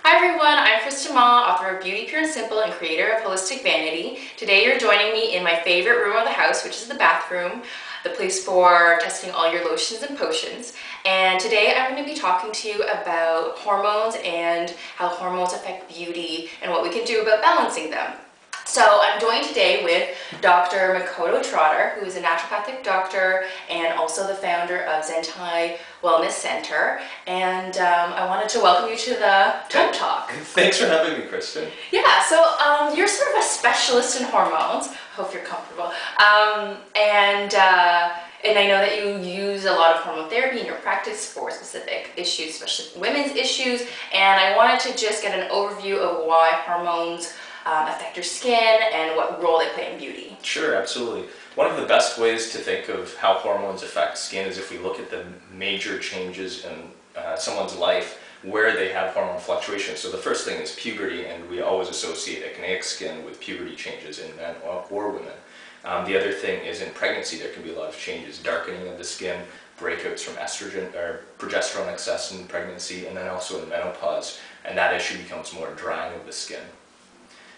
Hi everyone, I'm Kristen Ma, author of Beauty Pure and Simple and creator of Holistic Vanity. Today you're joining me in my favorite room of the house, which is the bathroom, the place for testing all your lotions and potions. And today I'm going to be talking to you about hormones and how hormones affect beauty and what we can do about balancing them. So I'm joined today with Dr. Makoto Trotter, who is a naturopathic doctor and also the founder of Zentai Wellness Center. And I wanted to welcome you to the TED Talk. Thanks for having me, Kristen. Yeah, so you're sort of a specialist in hormones. Hope you're comfortable. And I know that you use a lot of hormone therapy in your practice for specific issues, especially women's issues. And I wanted to just get an overview of why hormones affect your skin and what role they play in beauty. Sure, absolutely. One of the best ways to think of how hormones affect skin is if we look at the major changes in someone's life where they have hormone fluctuations. So the first thing is puberty, and we always associate acneic skin with puberty changes in men or women. The other thing is in pregnancy there can be a lot of changes, darkening of the skin, breakouts from estrogen or progesterone excess in pregnancy, and then also in menopause, and that issue becomes more drying of the skin.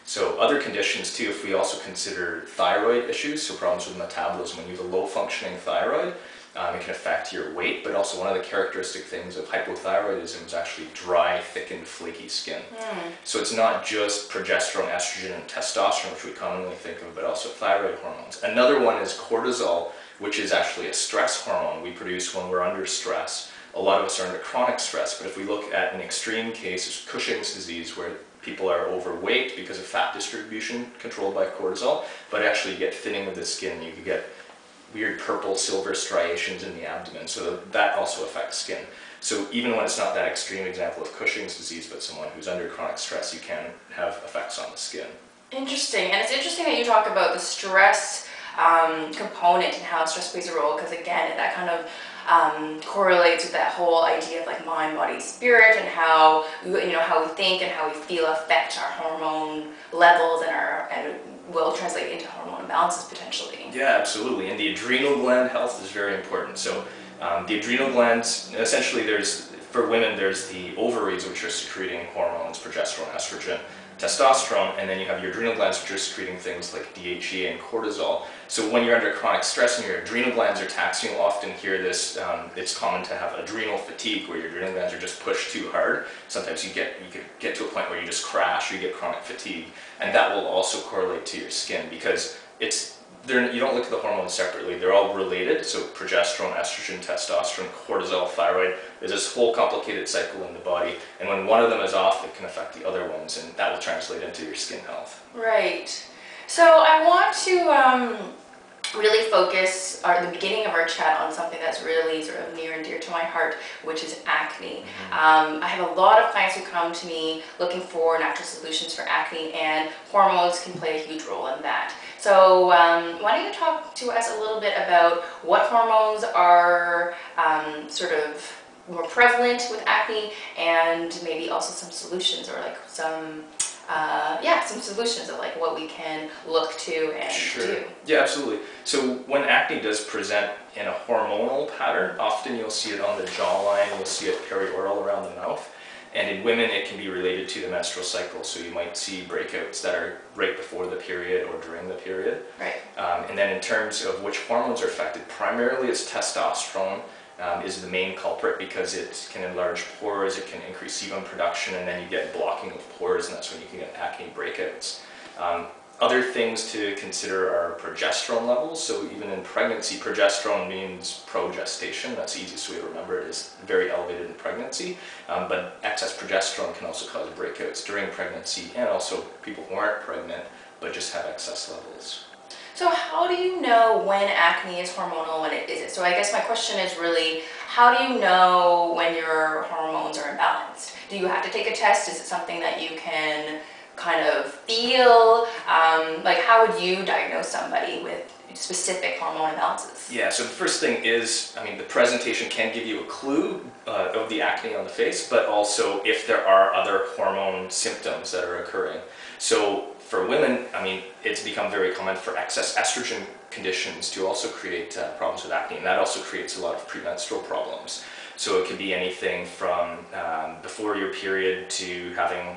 So other conditions too, if we also consider thyroid issues, so problems with metabolism, when you have a low functioning thyroid, it can affect your weight, but also one of the characteristic things of hypothyroidism is actually dry, thickened, flaky skin. So it's not just progesterone, estrogen, and testosterone, which we commonly think of, but also thyroid hormones. Another one is cortisol, which is actually a stress hormone we produce when we're under stress. A lot of us are under chronic stress, but if we look at an extreme case, it's Cushing's disease, where people are overweight because of fat distribution controlled by cortisol, but actually you get thinning of the skin, you can get weird purple, silver striations in the abdomen, so that also affects skin. So even when it's not that extreme example of Cushing's disease, but someone who's under chronic stress, you can have effects on the skin. Interesting, and it's interesting that you talk about the stress component and how stress plays a role, because again, that kind of correlates with that whole idea of like mind, body, spirit, and how how we think and how we feel affect our hormone levels and will translate into hormone imbalances potentially. Yeah, absolutely. And the adrenal gland health is very important. So the adrenal glands, essentially for women, there's the ovaries, which are secreting hormones, progesterone, estrogen, testosterone, and then you have your adrenal glands, which are secreting things like DHEA and cortisol. So when you're under chronic stress and your adrenal glands are taxed, you'll often hear this, it's common to have adrenal fatigue, where your adrenal glands are just pushed too hard. Sometimes you could get to a point where you just crash, or you get chronic fatigue, and that will also correlate to your skin, because you don't look at the hormones separately, they're all related. So progesterone, estrogen, testosterone, cortisol, thyroid, there's this whole complicated cycle in the body, and when one of them is off, it can affect the other ones, and that will translate into your skin health. Right. So I want to really focus the beginning of our chat on something that's really sort of near and dear to my heart, which is acne. I have a lot of clients who come to me looking for natural solutions for acne, and hormones can play a huge role in that. So why don't you talk to us a little bit about what hormones are sort of more prevalent with acne, and maybe also some solutions, or like some solutions of like what we can look to and do. Yeah, absolutely. So when acne does present in a hormonal pattern, often you'll see it on the jawline, you'll see it perioral around the mouth. And in women, it can be related to the menstrual cycle. So you might see breakouts that are right before the period or during the period. Right. And then in terms of which hormones are affected, primarily it's testosterone is the main culprit, because it can enlarge pores, it can increase sebum production, and then you get blocking of pores, and that's when you can get acne breakouts. Other things to consider are progesterone levels. So even in pregnancy, progesterone means progestation. That's the easiest way to remember it, is very elevated in pregnancy. But excess progesterone can also cause breakouts during pregnancy, and also people who aren't pregnant but just have excess levels. So how do you know when acne is hormonal, when it isn't? So I guess my question is really, how do you know when your hormones are imbalanced? Do you have to take a test? Is it something that you can kind of feel? Like how would you diagnose somebody with specific hormone imbalances? Yeah, so the first thing is, the presentation can give you a clue of the acne on the face, but also if there are other hormone symptoms that are occurring. So for women, it's become very common for excess estrogen conditions to also create problems with acne, and that also creates a lot of premenstrual problems. So it could be anything from before your period to having,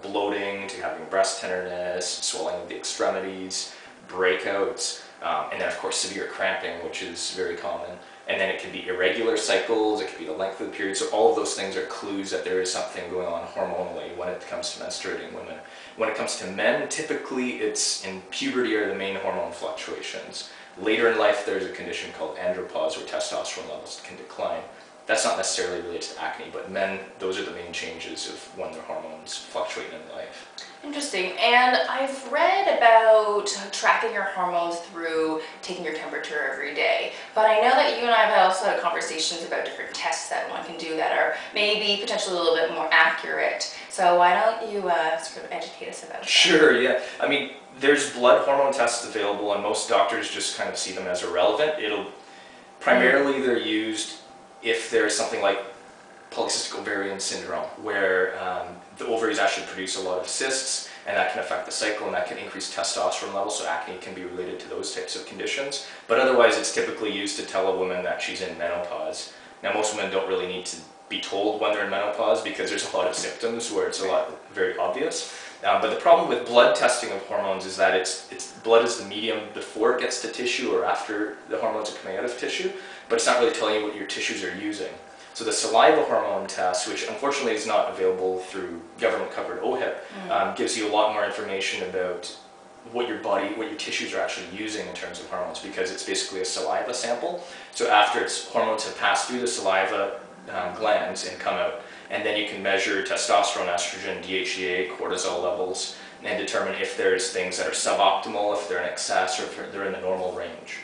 bloating, to having breast tenderness, swelling of the extremities, breakouts, and then of course severe cramping, which is very common. And then it could be irregular cycles, it could be the length of the period. So all of those things are clues that there is something going on hormonally when it comes to menstruating women. When it comes to men, typically it's in puberty are the main hormone fluctuations. Later in life, there's a condition called andropause, where testosterone levels can decline. That's not necessarily related to acne, but men, those are the main changes of when their hormones fluctuate in life. Interesting. And I've read about tracking your hormones through taking your temperature every day. But I know that you and I have also had conversations about different tests that one can do that are maybe potentially a little bit more accurate. So why don't you sort of educate us about that? Sure, yeah. I mean, there's blood hormone tests available, and most doctors just kind of see them as irrelevant. Primarily they're used if there's something like polycystic ovarian syndrome, where the ovaries actually produce a lot of cysts, and that can affect the cycle, and that can increase testosterone levels, so acne can be related to those types of conditions. But otherwise, it's typically used to tell a woman that she's in menopause. Now, most women don't really need to be told when they're in menopause, because there's a lot of symptoms where it's very obvious. But the problem with blood testing of hormones is that blood is the medium before it gets to tissue or after the hormones are coming out of tissue, but it's not really telling you what your tissues are using. So the saliva hormone test, which unfortunately is not available through government-covered OHIP, gives you a lot more information about what your tissues are actually using in terms of hormones, because it's basically a saliva sample. So after its hormones have passed through the saliva glands and come out, and then you can measure testosterone, estrogen, DHEA, cortisol levels, and determine if there's things that are suboptimal, if they're in excess, or if they're in the normal range.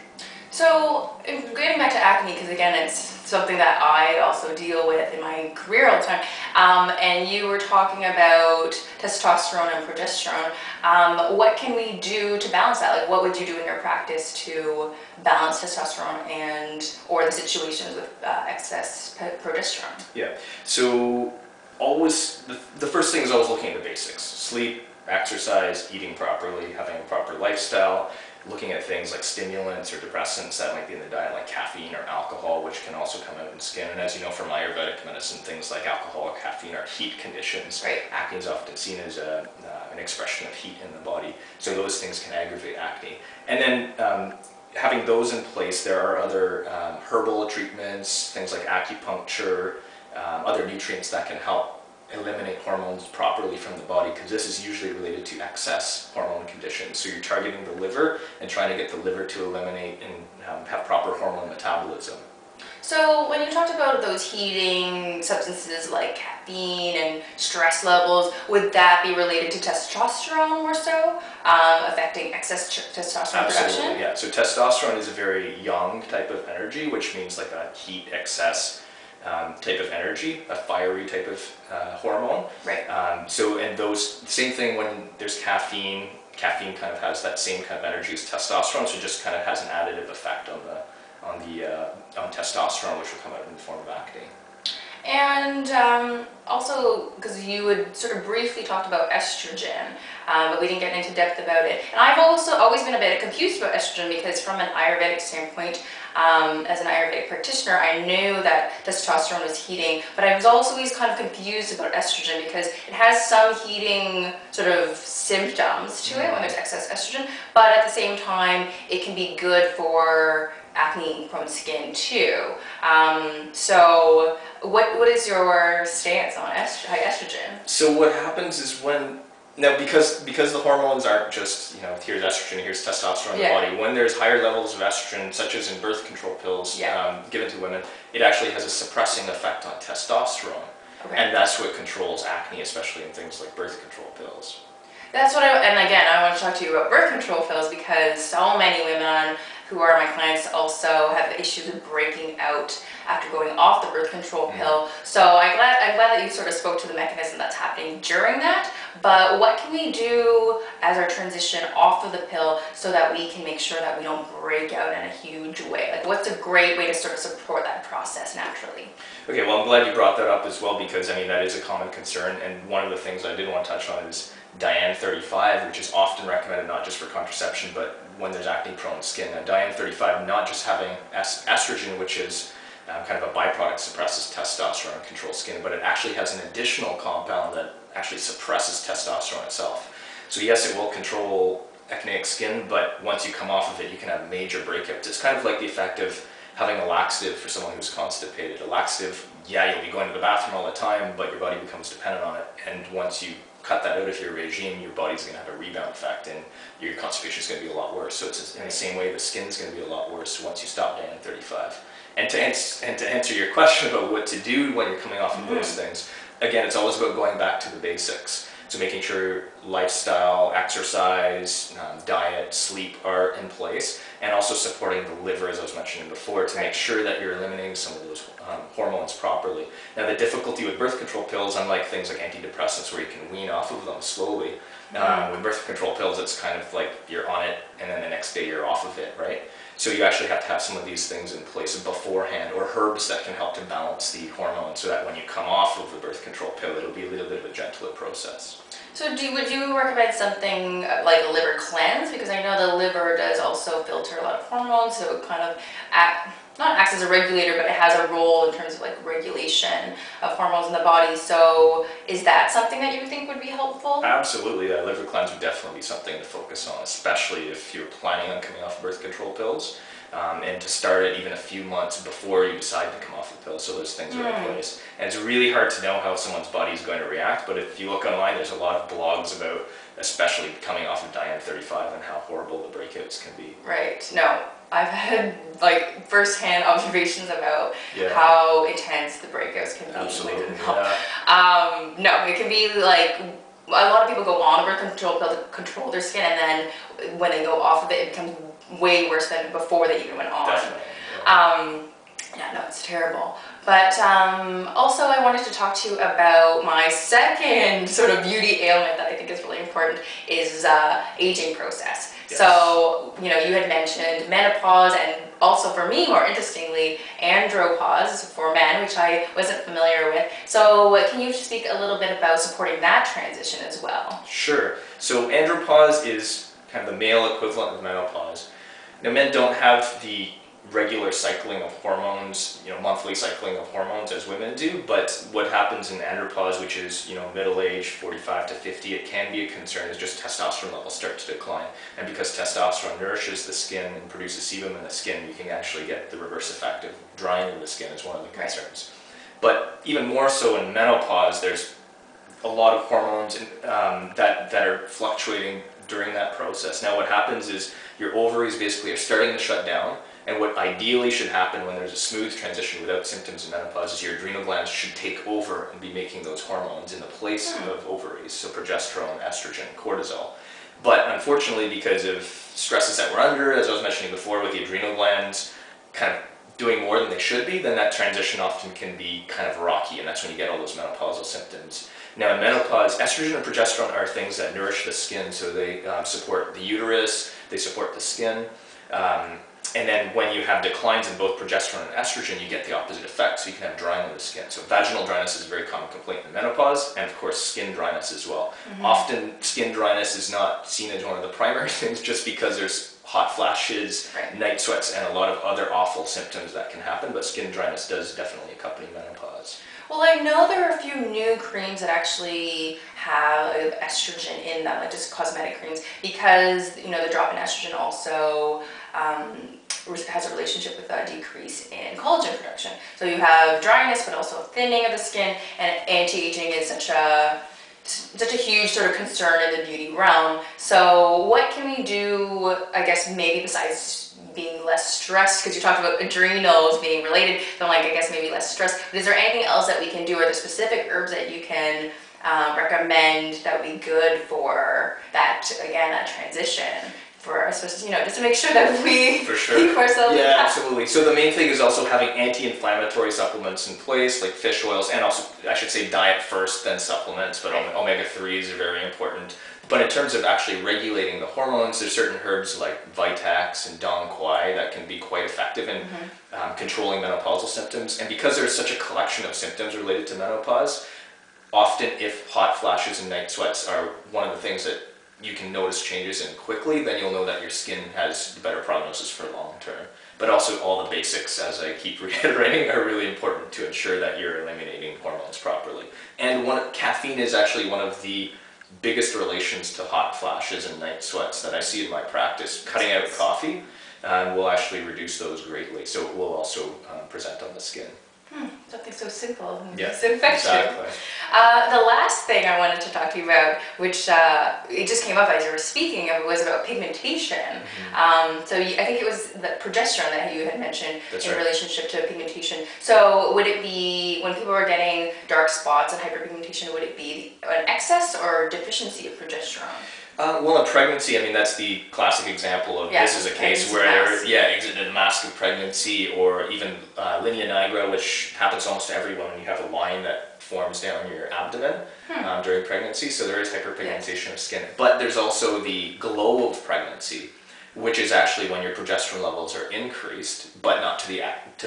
So, getting back to acne, because again, it's something that I also deal with in my career all the time, and you were talking about testosterone and progesterone. What can we do to balance that? Like, what would you do in your practice to balance testosterone or the situations with excess progesterone? Yeah, so the first thing is always looking at the basics: sleep, exercise, eating properly, having a proper lifestyle, looking at things like stimulants or depressants that might be in the diet, like caffeine or alcohol, which can also come out in skin. And as you know from Ayurvedic medicine, things like alcohol or caffeine are heat conditions. Right. Acne is often seen as an expression of heat in the body, so those things can aggravate acne. And then having those in place, there are other herbal treatments, things like acupuncture, other nutrients that can help eliminate hormones properly from the body, because this is usually related to excess hormone conditions. So you're targeting the liver and trying to get the liver to eliminate and have proper hormone metabolism. So when you talked about those heating substances like caffeine and stress levels, would that be related to testosterone more so, affecting excess testosterone Absolutely, production? yeah. So testosterone is a very yang type of energy, which means like a heat excess type of energy, a fiery type of hormone. Right. And same thing when there's caffeine. Caffeine kind of has that same kind of energy as testosterone, so it just kind of has an additive effect on testosterone, which will come out in the form of acne. And also, because you had sort of briefly talked about estrogen, but we didn't get into depth about it. And I've also always been a bit confused about estrogen, because from an Ayurvedic standpoint, as an Ayurvedic practitioner, I knew that testosterone was heating, but I was also always kind of confused about estrogen, because it has some heating sort of symptoms to it when there's excess estrogen, but at the same time, it can be good for acne-prone skin too. So what is your stance on estrogen? So what happens is because the hormones aren't just, here's estrogen, here's testosterone in the body, when there's higher levels of estrogen, such as in birth control pills given to women, it actually has a suppressing effect on testosterone. Okay. And that's what controls acne, especially in things like birth control pills. That's what and again, I want to talk to you about birth control pills, because so many women who are my clients also have issues with breaking out after going off the birth control pill. So I'm glad that you sort of spoke to the mechanism that's happening during that. But what can we do as our transition off of the pill so that we can make sure that we don't break out in a huge way? Like, what's a great way to sort of support that process naturally? Okay, well, I'm glad you brought that up as well, because that is a common concern, and one of the things I did want to touch on is Diane 35, which is often recommended not just for contraception, but when there's acne-prone skin. Now, Diane 35, not just having estrogen, which is kind of a byproduct product suppresses testosterone and controls skin, but it actually has an additional compound that actually suppresses testosterone itself. So yes, it will control acneic skin, but once you come off of it, you can have major breakouts. It's kind of like the effect of having a laxative for someone who's constipated. A laxative, yeah, you'll be going to the bathroom all the time, but your body becomes dependent on it. And once you cut that out of your regime, your body's going to have a rebound effect, and your constipation is going to be a lot worse. So it's in the same way, the skin's going to be a lot worse once you stop diet at 35. And to answer your question about what to do when you're coming off of those things, again, it's always about going back to the basics. So making sure lifestyle, exercise, diet, sleep are in place, and also supporting the liver, as I was mentioning before, to make sure that you're eliminating some of those hormones properly. Now, the difficulty with birth control pills, unlike things like antidepressants where you can wean off of them slowly, with birth control pills, it's kind of like you're on it and then the next day you're off of it, right? So you actually have to have some of these things in place beforehand, or herbs that can help to balance the hormones so that when you come off of the birth control pill, it'll be a little bit of a gentler process. So would you recommend something like a liver cleanse? Because I know the liver does also filter a lot of hormones, so it kind of not acts as a regulator, but it has a role in terms of like regulation of hormones in the body. So is that something that you would think would be helpful? Absolutely, a liver cleanse would definitely be something to focus on, especially if you're planning on coming off birth control pills. And to start it even a few months before you decide to come off the pill, so those things are in place. And it's really hard to know how someone's body is going to react, but if you look online, there's a lot of blogs about, especially coming off of diet at 35, and how horrible the breakouts can be. Right. No, I've had like first-hand observations about how intense the breakouts can be. Absolutely. No, it can be like, a lot of people go on a birth control pill to control their skin, and then when they go off of it, it becomes way worse than before they even went on. Definitely. Yeah, no, it's terrible. But also I wanted to talk to you about my second sort of beauty ailment that I think is really important, is aging process. Yes. So, you had mentioned menopause, and also for me, more interestingly, andropause for men, which I wasn't familiar with. So can you speak a little bit about supporting that transition as well? Sure. So andropause is kind of the male equivalent of menopause. Now, men don't have the regular cycling of hormones, monthly cycling of hormones as women do, but what happens in andropause, which is, middle age, 45 to 50, it can be a concern, is just testosterone levels start to decline. And because testosterone nourishes the skin and produces sebum in the skin, you can actually get the reverse effect of drying of the skin is one of the concerns. But even more so in menopause, there's a lot of hormones that are fluctuating during that process. Now what happens is your ovaries basically are starting to shut down, and what ideally should happen when there's a smooth transition without symptoms of menopause is your adrenal glands should take over and be making those hormones in the place of ovaries, so progesterone, estrogen, cortisol. But unfortunately, because of stresses that we're under, as I was mentioning before, with the adrenal glands kind of doing more than they should be, then that transition often can be kind of rocky, and that's when you get all those menopausal symptoms. Now in menopause, estrogen and progesterone are things that nourish the skin, so they support the uterus, they support the skin, and then when you have declines in both progesterone and estrogen, you get the opposite effect, so you can have drying of the skin. So vaginal dryness is a very common complaint in menopause, and of course skin dryness as well. Often skin dryness is not seen as one of the primary things just because there's hot flashes, night sweats, and a lot of other awful symptoms that can happen, but skin dryness does definitely accompany menopause. Well, I know there are a few new creams that actually have estrogen in them, like just cosmetic creams, because the drop in estrogen also has a relationship with a decrease in collagen production. So you have dryness, but also thinning of the skin, and anti-aging is such a huge sort of concern in the beauty realm. So what can we do, I guess, maybe besides being less stressed, because you talked about adrenals being related, so I guess maybe less stress, but is there anything else that we can do? Are there specific herbs that you can recommend that would be good for that, again, that transition? For us, just to make sure that we keep ourselves intact. Absolutely. So the main thing is also having anti-inflammatory supplements in place, like fish oils, and also, I should say, diet first, then supplements, but omega-3s are very important. But in terms of actually regulating the hormones, there's certain herbs like Vitax and Dong Quai that can be quite effective in controlling menopausal symptoms. And because there's such a collection of symptoms related to menopause, often if hot flashes and night sweats are one of the things that you can notice changes in quickly, then you'll know that your skin has better prognosis for long term. But also all the basics, as I keep reiterating, are really important to ensure that you're eliminating hormones properly. And caffeine is actually one of the biggest relations to hot flashes and night sweats that I see in my practice. Cutting out coffee will actually reduce those greatly, so it will also present on the skin. Something so simple and Yeah, so effective. exactly. The last thing I wanted to talk to you about, which it just came up as you were speaking of, was about pigmentation. So I think it was the progesterone that you had mentioned in relationship to pigmentation. So would it be, when people are getting dark spots and hyperpigmentation, would it be an excess or deficiency of progesterone? Well, in pregnancy, I mean, that's the classic example of this is a case where, exited mask of pregnancy, or even linea nigra, which happens almost to everyone when you have a line that forms down your abdomen during pregnancy. So there is hyperpigmentation of skin. But there's also the glow of pregnancy, which is actually when your progesterone levels are increased, but not to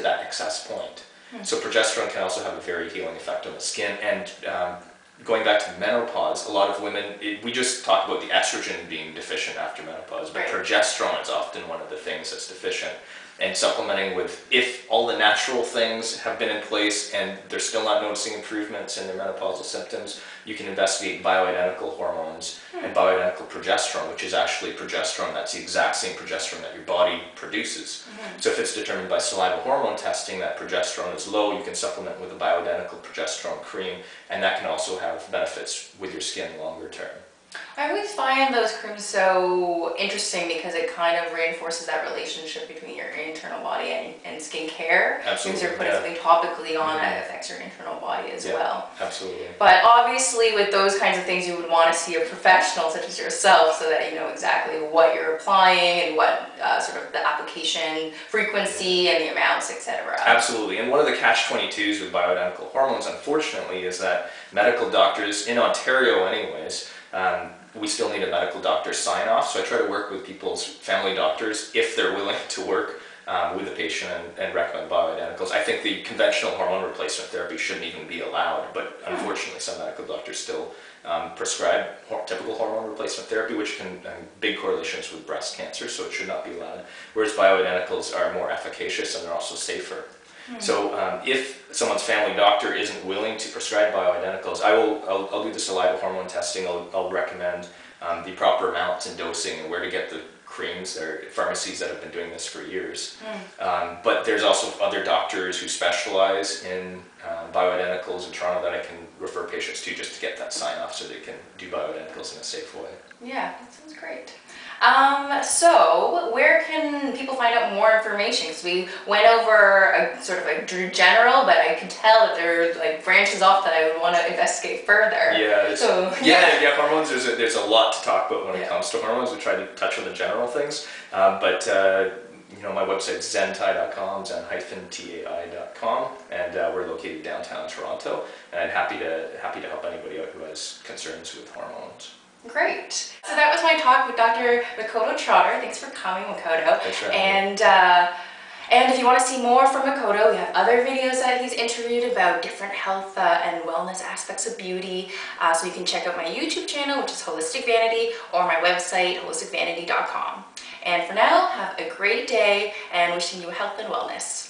that excess point. So progesterone can also have a very healing effect on the skin. And going back to menopause, a lot of women, we just talk about the estrogen being deficient after menopause, but progesterone is often one of the things that's deficient. And supplementing with, if all the natural things have been in place and they're still not noticing improvements in their menopausal symptoms, you can investigate bioidentical hormones and bioidentical progesterone, which is actually progesterone that's the exact same progesterone that your body produces. So if it's determined by saliva hormone testing that progesterone is low, you can supplement with a bioidentical progesterone cream, and that can also have benefits with your skin longer term. I always find those creams so interesting because it kind of reinforces that relationship between your internal body and skincare. Absolutely. Because you're putting something topically on that affects your internal body as well. Absolutely. But obviously with those kinds of things you would want to see a professional such as yourself so that you know exactly what you're applying and what sort of the application frequency and the amounts, etc. Absolutely. And one of the catch-22s with bioidentical hormones, unfortunately, is that medical doctors, in Ontario anyways, we still need a medical doctor sign off, so I try to work with people's family doctors if they're willing to work with the patient and recommend bioidenticals. I think the conventional hormone replacement therapy shouldn't even be allowed, but unfortunately some medical doctors still prescribe typical hormone replacement therapy, which can big correlations with breast cancer, so it should not be allowed. Whereas bioidenticals are more efficacious and they're also safer. So if someone's family doctor isn't willing to prescribe bioidenticals, I'll do the saliva hormone testing. I'll recommend the proper amounts and dosing and where to get the creams. There are pharmacies that have been doing this for years. But there's also other doctors who specialize in bioidenticals in Toronto that I can refer patients to just to get that sign off so they can do bioidenticals in a safe way. Yeah, that sounds great. So where can people find out more information? Because we went over a sort of a general, but I can tell that there are like branches off that I would want to investigate further. Yeah, hormones, there's a lot to talk about when it comes to hormones. We try to touch on the general things, but you know, my website's zentai.com, zen-tai.com, and we're located downtown Toronto, and I'm happy to help anybody out who has concerns with hormones. Great. So that was my talk with Dr. Makoto Trotter. Thanks for coming, Makoto. Thanks for having me. And if you want to see more from Makoto, we have other videos that he's interviewed about different health and wellness aspects of beauty. So you can check out my YouTube channel, which is Holistic Vanity, or my website, holisticvanity.com. And for now, have a great day and wishing you health and wellness.